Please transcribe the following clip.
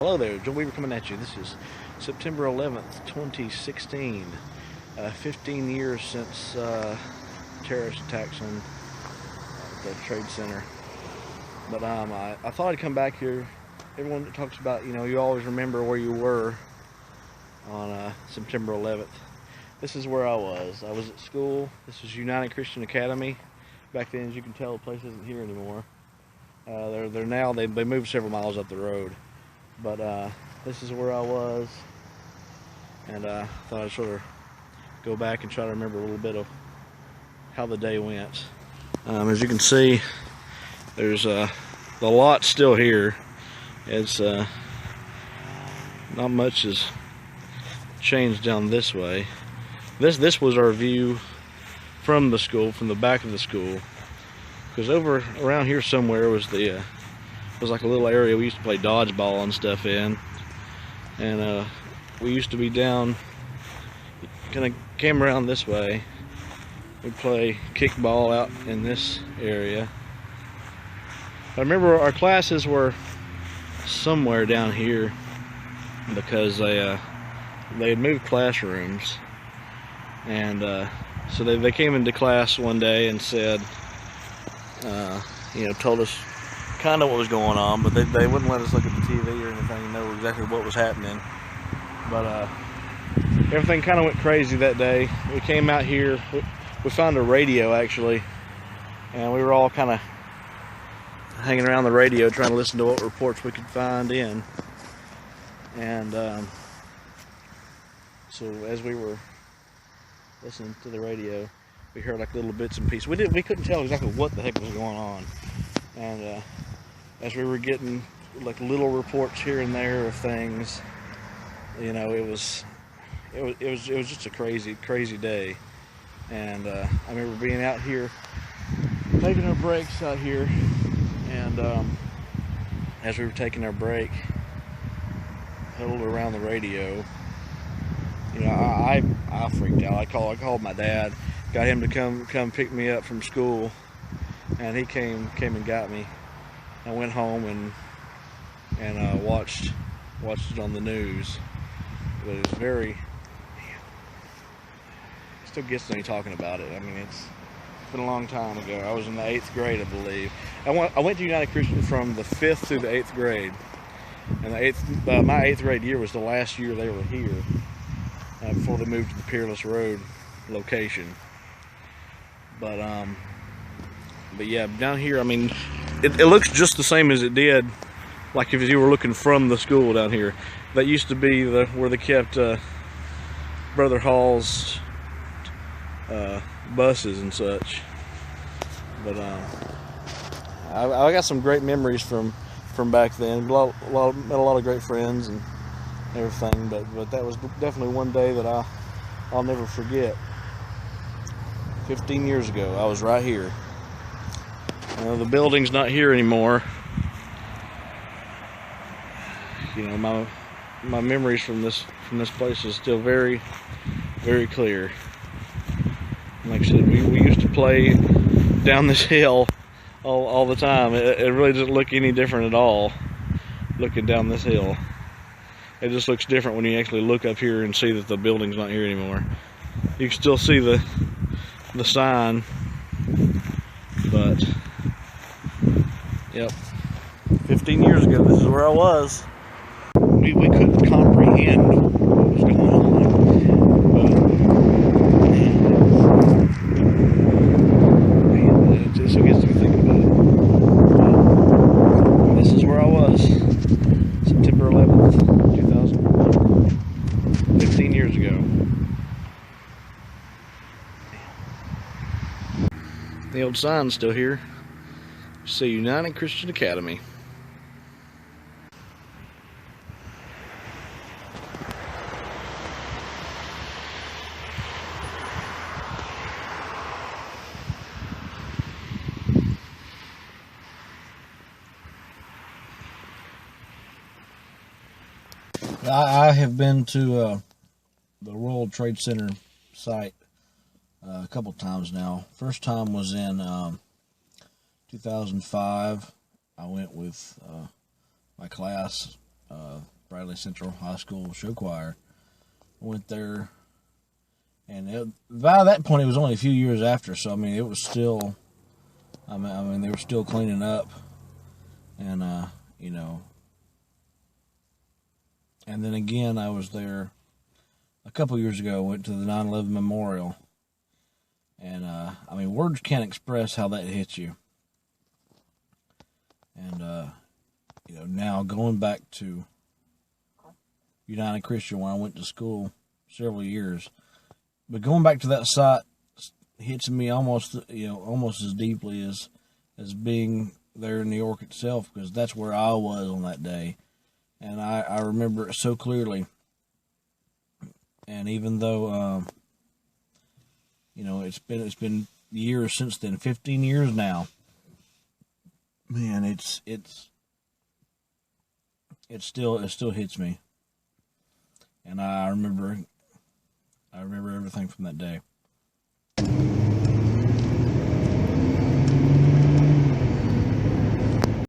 Hello there, Joe Weaver coming at you. This is September 11th, 2016. 15 years since terrorist attacks on the Trade Center. But I thought I'd come back here. Everyone talks about, you always remember where you were on September 11th. This is where I was. I was at school. This is United Christian Academy. Back then, as you can tell, the place isn't here anymore. They're now, they moved several miles up the road. But this is where I was, and I thought I'd sort of go back and try to remember a little bit of how the day went. As you can see, there's the lot still here. It's not much has changed down this way. This was our view from the school, from the back of the school, because over around here somewhere was the it was like a little area we used to play dodgeball and stuff in, and we used to be down, kind of came around this way. We'd play kickball out in this area. I remember our classes were somewhere down here because they had moved classrooms, and so they came into class one day and said, told us kind of what was going on, but they wouldn't let us look at the TV or anything and know exactly what was happening. But everything kind of went crazy that day. We came out here, we found a radio actually, and we were all kind of hanging around the radio trying to listen to what reports we could find in. And so as we were listening to the radio, we heard like little bits and pieces. We couldn't tell exactly what the heck was going on. And as we were getting like little reports here and there of things, it was just a crazy day. And I remember being out here, taking our breaks out here, and as we were taking our break, huddled around the radio, I freaked out. I called my dad, got him to come pick me up from school, and he came and got me. I went home and watched it on the news. But it was very, it still gets to me talking about it. I mean, it's been a long time ago. I was in the 8th grade, I believe. I went to United Christian from the 5th through the 8th grade, and my 8th grade year was the last year they were here before they moved to the Peerless Road location. But yeah, down here, I mean, it looks just the same as it did, like if you were looking from the school down here. That used to be where they kept Brother Hall's buses and such. But I got some great memories from back then. Met a lot of great friends and everything. But that was definitely one day that I'll never forget. 15 years ago, I was right here. The building's not here anymore. My memories from this place is still very, very clear. Like I said, we used to play down this hill all the time. It really doesn't look any different at all looking down this hill. It just looks different when you actually look up here and see that the building's not here anymore. You can still see the sign, but yep, 15 years ago, this is where I was. We couldn't comprehend what was going on, but it just gets me thinking about it. This is where I was, September 11th, 2001, 15 years ago. The old sign's still here. See, United Christian Academy. I have been to the World Trade Center site a couple times now. First time was in 2005. I went with my class Bradley Central High School show choir. Went there, and by that point it was only a few years after. So I mean, it was still, I mean they were still cleaning up, and you know. And then again, I was there a couple years ago. Went to the 9/11 memorial, and I mean, words can't express how that hits you. And you know, now going back to United Christian, where I went to school several years, but going back to that site hits me almost, you know, almost as deeply as being there in New York itself, because that's where I was on that day, and I remember it so clearly. And even though you know, it's been years since then, 15 years now, man, it still hits me. And I remember everything from that day.